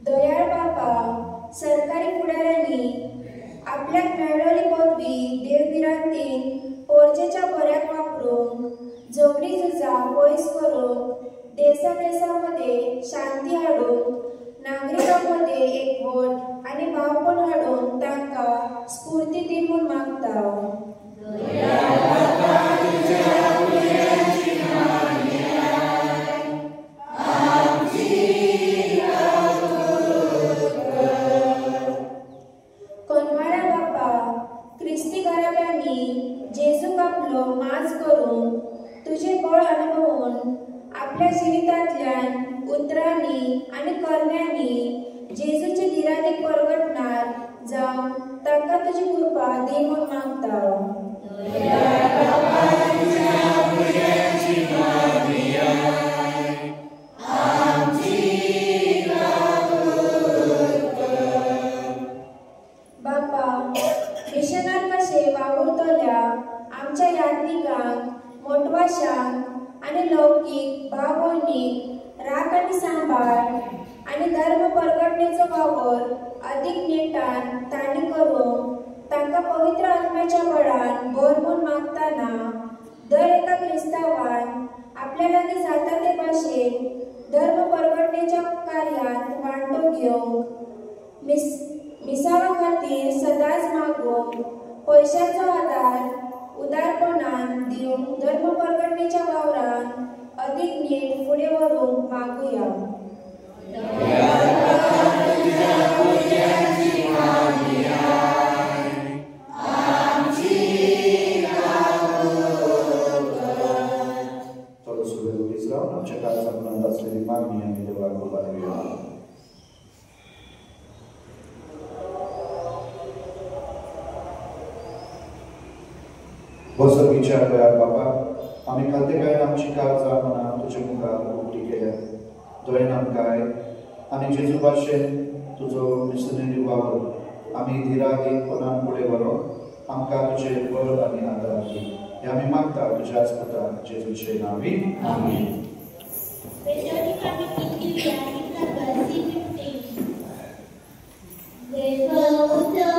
दयाळ बापा, सरकारी फुडाऱ्यांनी आपल्याक मेळ्ळेली पदवी देवगिरांतीन पोरचेच्या बऱ्याक वापरूंक झगडी झुजां पयस करून देशामध्ये शांती हाडून नागरिकांमध्ये एकवट आणि भावपण हाडून तांकां स्फूर्ती दी म्हूण मागता. कोणवाड्या बापा, क्रिस्ती घराब्यांनी जेजूक आपलो माज करून तुझे बळ अनुभवून आपल्या जिवितांतल्यान उतरांनी आणि करण्यांनी जेजूचे धिरानीक परगटणार जावन तांकां तुजी कृपा दी म्हूण मागता. बापा, मिशनार कशे वावुरतल्या आमच्या याज्ञिकांक, मोटवाशांक आणि लौकिक भाव भयणीक राख आणि सांबाळ आणि धर्म परगटणेचो वावर अधिक नेटान ताणी करून तांकां पवित्र आत्म्याच्या बळान भरपूर मागताना दर एका क्रिस्तावान आपल्या लागीं जाता ते भाशेन धर्म परगटणेच्या कार्यांत वांटो घेवंक मिसावा खातीर सदांच मागोवंक पयशांचो आदार उदारपणान दिवंक धर्म परगटणेच्या वावरान अधिक नीट फुडें व्हरूंक मागुया. थोडंसं वेळ जाऊन आमच्या काळाचा मनात असलेली मागणी आम्ही देवाला कृपा देऊया. बसत विचार करा बाबा, आम्ही खालते काय आमची काळजा मना तुझ्या मुखार उक्ती केल्या दोन आमकाय आणि जेजू भाशेन तुजो मिशनरी वावर आम्ही धीराधीनपणान फुडें व्हरोन आमकां तुजे बळ आनी आदार दी. हे आमी मागता तुज्याच पुता जेजूचे नांवी. आमीन. Devoto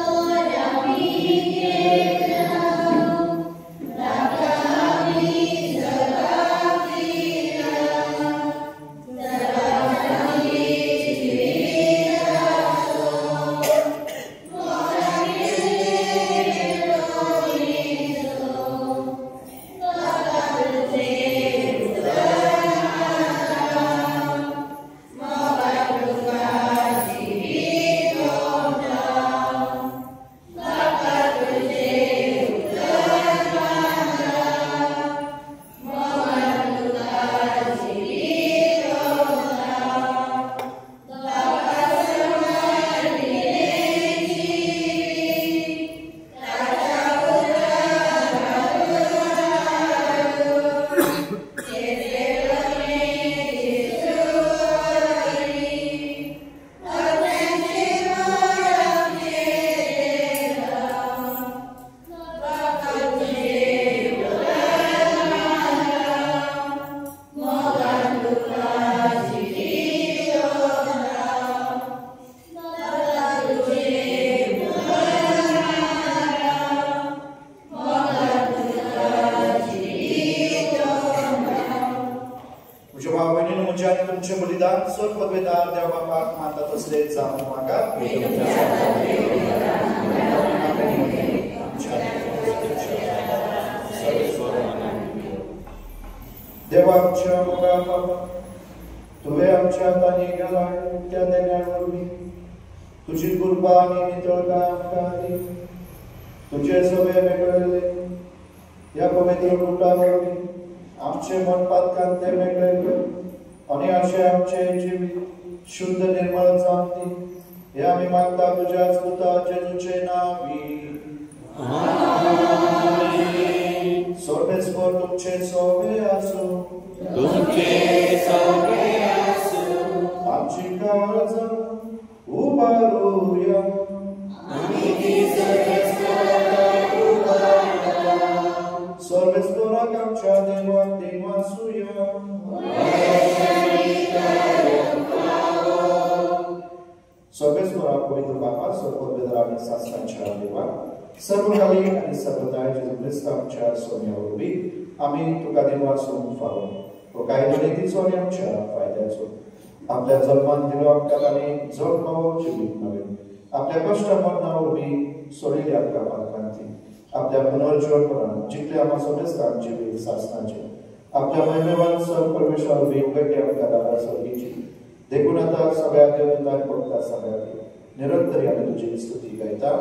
सोर पदवेदार देव बापाक मानता तसले जावं म्हाका देवा आमच्या मोगा बाबा तुवें आमच्या तांणी घालाय त्या देण्यार वरवीं तुजी कृपा आनी नितळकाय आमकां दी तुजे सगळे मेकळेले ह्या पवित्र पुटा वरवीं आमचे मन पातकान ते मेकळे कर आनी अशें आमचे जिवीत शुद्ध निर्मळ जावं दी हे आमी मागता तुज्याच पुता जेजूचे नांवी सोबेस्वर तुमचे सोबे आसूं आमची काळज उबारूया सर्वेस्वराक आमच्या देवाक देवासूया सर्वेस्वराक पवित्र बापा सर्वपदवेदार आनी शास्त्रांच्या देवा सर्वकाली आणि सर्वदाय जेजू ख्रिस्त आमच्या सोन्यावरवीं आमी तुका देवासून फावो तो कायदो नितीचो आनी आमच्या फायद्याचो आपल्या जल्मान दिलो आमकां आनी जग नवो जिवीत नवे आपल्या कश्ट मरणावरवीं सोडिल्ली आमकां पातकांती आपल्या पुनर्जीवनपणान जितले आम्हा सोबेस्तांक जिवीत सासणाचे आपल्या महिमेवान सर परमेश्वरवरवीं उगडली आमकां दारां सर्गीची देखून आतां सगळ्या देवतांक भक्ता सगळ्याक निरंतरी आमी तुजी स्तुती गायता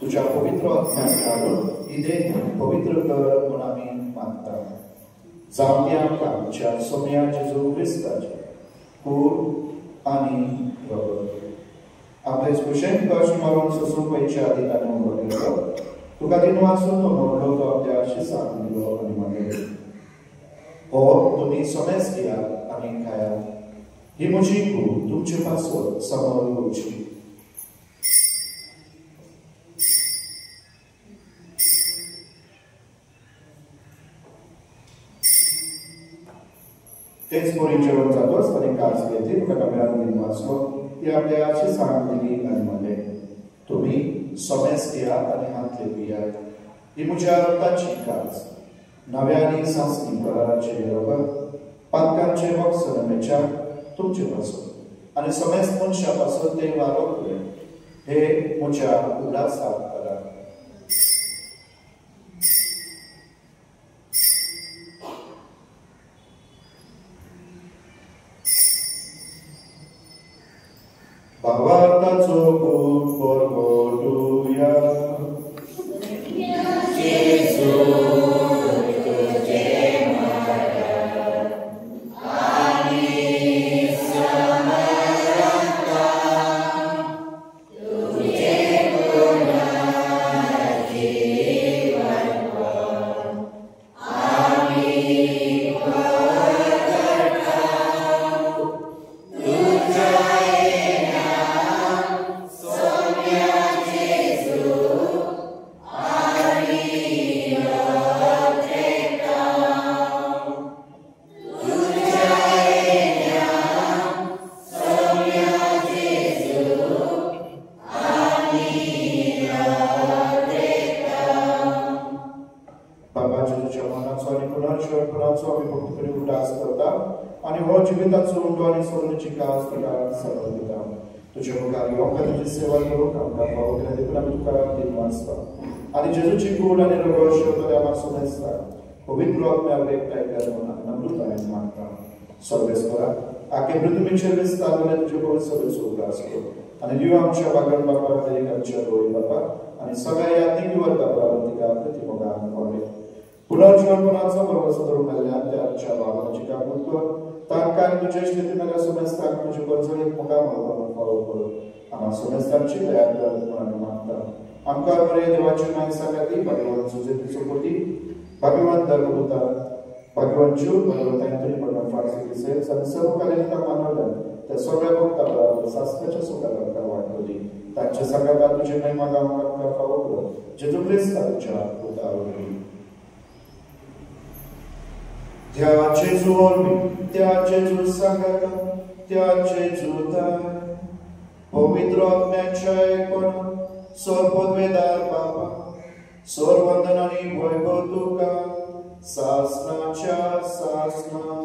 तुझ्या पवित्र आत्म्यान इदे पवित्र कर म्हूण आमी मागता जावं ती आमकां आमच्या सोम्या जेजू क्रिस्ताचे कूड आनी रगत आपले स्पुशेन कश्ट मारून सोसूंक वयच्या आदी ताणें उबो केलो तुका दिनो आसून तो मोडलो तो आपल्या शिसाक दिलो आनी म्हणलें हो तुमी सोमेस घेयात आनी खायात ही म्हजी कूड तुमचे पासत समोर उरची तेच पोरी जेवण जातो आसतना कास घेतली तुका डब्यान बीन वाचलो ती आपल्या शिसाक दिली आनी म्हणलें तुमी सोमेस घेयात आनी हातले पियात ही म्हज्या रक्ताची कास नव्या आनी सांस्कृतीक कराराचे रगत पातकांचे वखसणमेच्या तुमचे पासून आनी सोमेस मनशा पासून ते वारो करें हे म्हज्या उलासाक करा भावार्थाचो खूब परगटुया तुझे गुण देवाचो आमी भक्त करी उदास करता आनी हो जिविताचो उंटो आनी सोडूची कास तुका सगळं दिता तुझे मुखार योगा तुझी सेवा करूंक आमकां फावो केल्या देखून आमी तुका दिन वाचता आनी जेजूची कूड आनी रगत शेवतले आमकां सुमेस्ता पवित्र आत्म्याक एकठांय कर म्हणून नम्रतायेन मागता सर्वेस्परा आखे पृथ्वीचेर विस्तार जाल्यार तुजे पवित्र सभेचो उदास कर आनी दिव आमच्या वागण बापाक दरेक आमच्या दोळी बापाक आनी सगळ्या यात्रिक वर्गा प्रावंतिका प्रतिमोगान पावले पुनर्जीवनपणाचो भरवसो धरून मेल्ल्यान त्या आमच्या बाबाची काबूल कर तांकां तुजे स्थिती मेल्या सुमेस्ताक तुजे बंजळीक मुखार म्हणून फावो कर आम्हा सुमेस्तांची दया कर म्हणून मागता आमकां बरे देवाची मागणी सांगाती भगवान सुजेतीचो कोटी भगवान धर्मदूता भगवान जीव भगवंतांतरी म्हणून फारसी दिसे सर्व कालिका मानवलं त्या सगळ्या भक्तांना शास्त्राच्या सुखात आमकां वाटली तांच्या सगळ्या तुझे महिमा गावंक आमकां फावो कर जेजू क्रिस्ताच्या पुतावरी त्या जेजू ओरबी त्या जेजू सांगात त्या जेजू दार पवित्र आत्म्याच्या एकूण सर्वोद्वेदार बाबा सर्ववंदन आणि वैभव तुका सासनाच्या सासना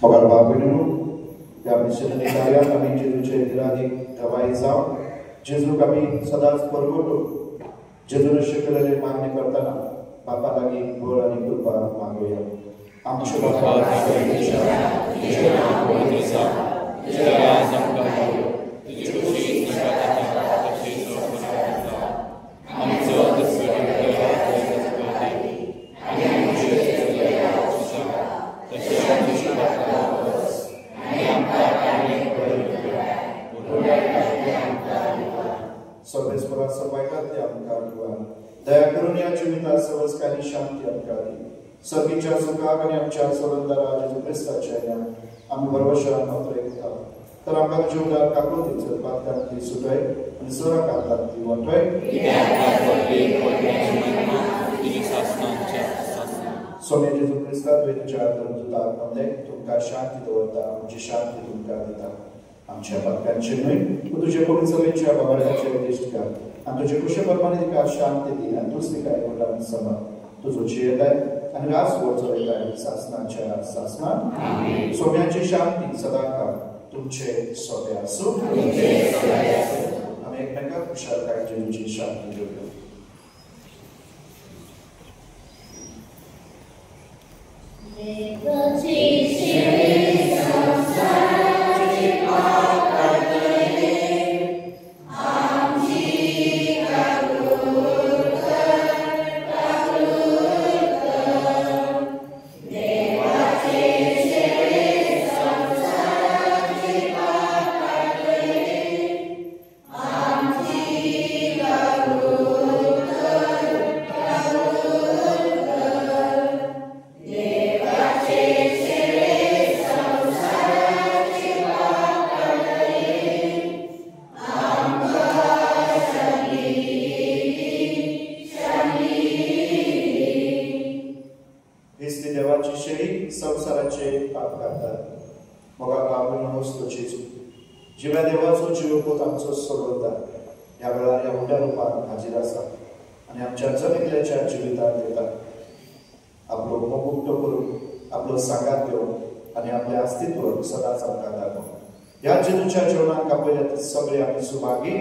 मगर बाबीनु त्या मिशनरी कार्यात आम्ही जेजूचे दिराधी दवाई जाव जेजूक आम्ही सदांच परगटू जेजून शिकलेले मान्य करताना बापा लागी बळ आणि कृपा मागूया आमचे बाबा सर्वेश्वरा सबायकाते आमकां दया करून या जिवितात सवस्कानी शांती आमकां दी सर्गीच्या सुखाक आनी आमच्या सोडंदरा जेजू क्रिस्ताच्या आमी भरवशान पावता तर आमकां तुजे उदार काकून दी पातकांतली सुटय आनी सोरा कांतांतली वटय सोमे जेजू क्रिस्ता तुवें तुज्या धर्मदूताक मंदेक तुमकां शांती दवरता आमची शांती तुमकां दिता आमच्या पातकांचे न्हय तूं तुजे पवित्र सभेच्या बाबाचे उद्दिश्ट कर आनी तुजे कुशे परमाने तिका शांती दी आनी तूंच तिका एकवटान सांबाळ तुजो जियेताय आनी रास वर चलयताय सासनाच्या सासनान सोम्याची शांती सदांकाळ तुमचे सोबे आसूं आमी एकमेकांक खुशालकाय जेजूची शांती दिवया जिव्या देवाचो जीवपोत आमचो सोडवता ह्या वेळार ह्या व्हडल्या रुपान हाजीर आसा आनी आमच्या जमिल्ल्याच्या जिवितांत येता आपलो मोगुक्तो करून आपलो सांगात घेवन आनी आपल्या अस्तित्व सदांच आमकां दाखोवन ह्या जेजूच्या जेवणाक आपयल्यात सगळे आमी सुभागी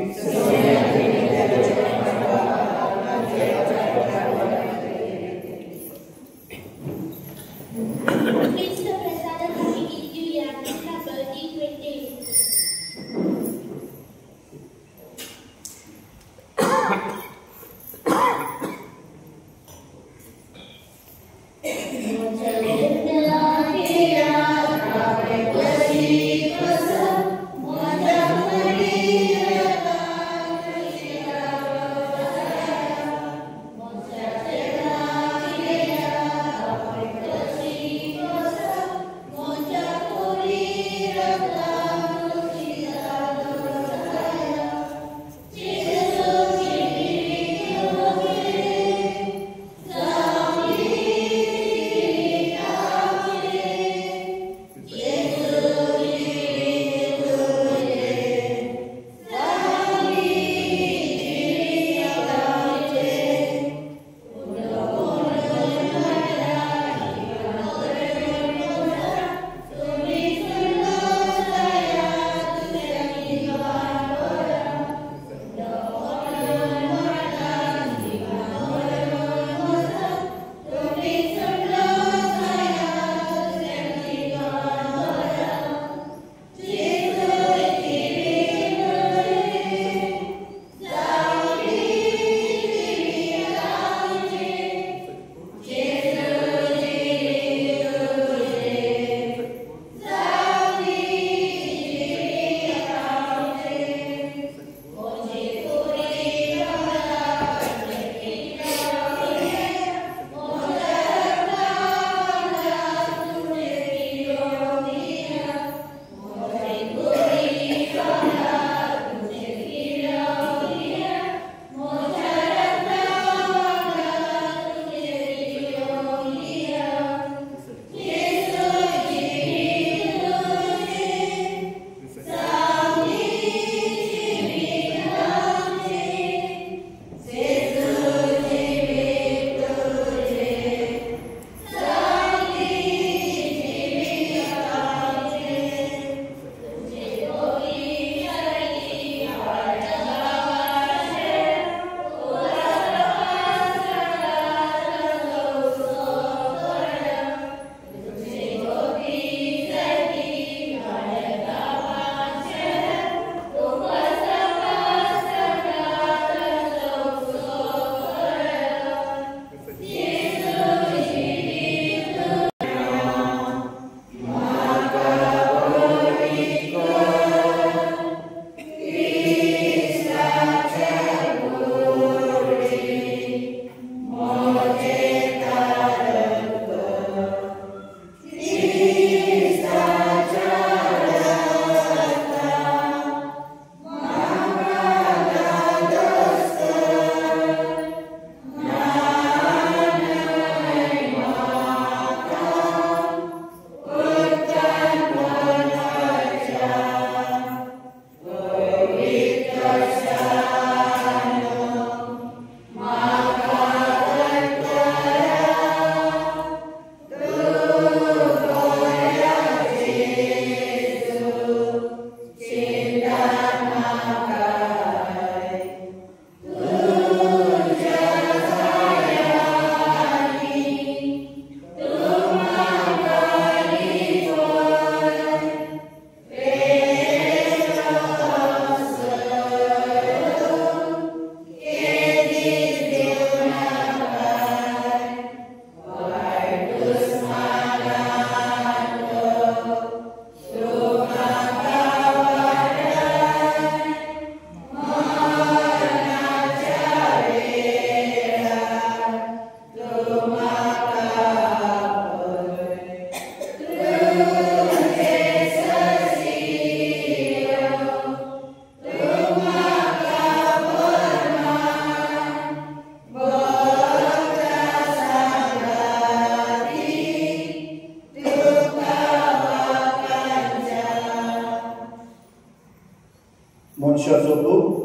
आमच्या जोगू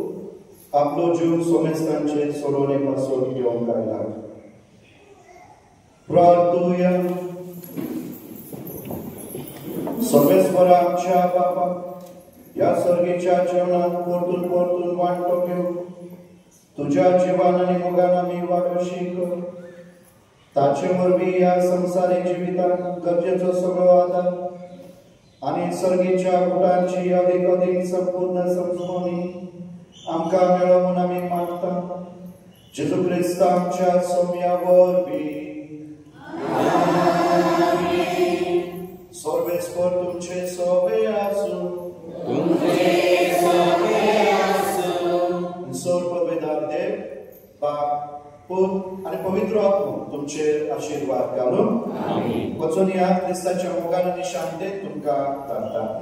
आपलो जीव सोमेस्तांचे सोडवणे पासून घेऊन काढला. प्रार्थूया. सर्वेश्वरा आमच्या बापा, या सर्गीच्या जेवणात परतून परतून वांटो घेऊ. तुझ्या जीवन आणि मोगान आम्ही वाडोशी कर. ताचे वरवी या संसारी जिवितांत गरजेचो सगळो आधार आणि सर्गीच्या गुणांची अधिक अधिक संपूर्ण समजूनी आमकां मेळोवन आमी मागता. जेजू क्रिस्त आमच्या सौम्या वरवी. सर्वेस्वर तुमचे सोबे आसूं. सर्ववेदार देव बाप पूत आणि पवित्र आत्मा तुमचे आशीर्वाद घालून वचून या क्रिस्ताच्या मोगान आणि शांतेत तुमकां धाडटा.